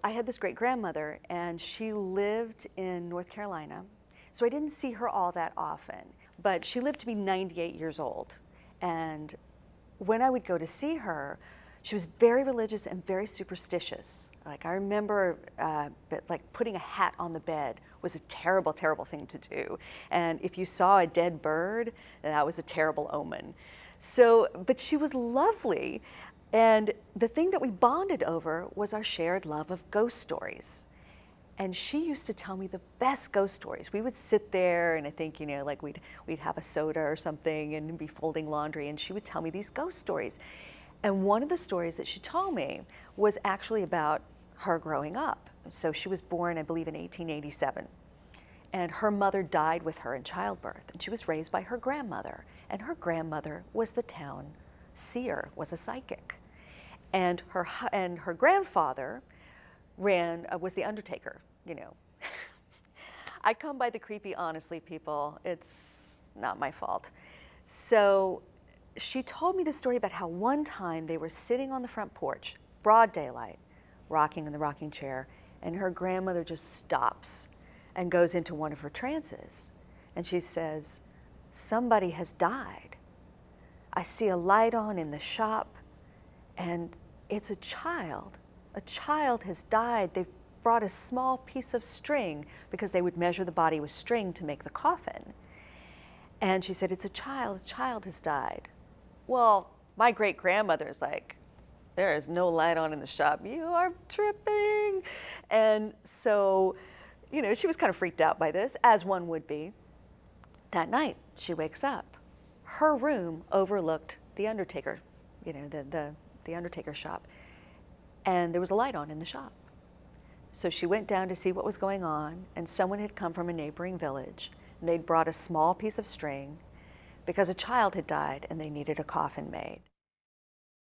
I had this great grandmother, and she lived in North Carolina, so I didn't see her all that often. But she lived to be 98 years old. And when I would go to see her, she was very religious and very superstitious. Like I remember, like putting a hat on the bed was a terrible, terrible thing to do. And if you saw a dead bird, that was a terrible omen. So, but she was lovely. And the thing that we bonded over was our shared love of ghost stories. And she used to tell me the best ghost stories. We would sit there, and I think, like we'd have a soda or something and be folding laundry, and she would tell me these ghost stories. And one of the stories that she told me was actually about her growing up. So she was born, I believe, in 1887. And her mother died with her in childbirth. And she was raised by her grandmother. And her grandmother was the town seer, was a psychic. And her grandfather was the undertaker, I come by the creepy honestly, people. It's not my fault. So she told me the story about how one time they were sitting on the front porch, broad daylight, rocking in the rocking chair, and her grandmother just stops and goes into one of her trances. And she says, "Somebody has died. I see a light on in the shop, and it's a child. A child has died. They've brought a small piece of string because they would measure the body with string to make the coffin." And she said, "It's a child has died." Well, my great-grandmother's like, "There is no light on in the shop. You are tripping." And so, she was kind of freaked out by this, as one would be. That night, she wakes up. Her room overlooked the undertaker, the undertaker shop. And there was a light on in the shop. So she went down to see what was going on, and someone had come from a neighboring village, and they'd brought a small piece of string because a child had died and they needed a coffin made.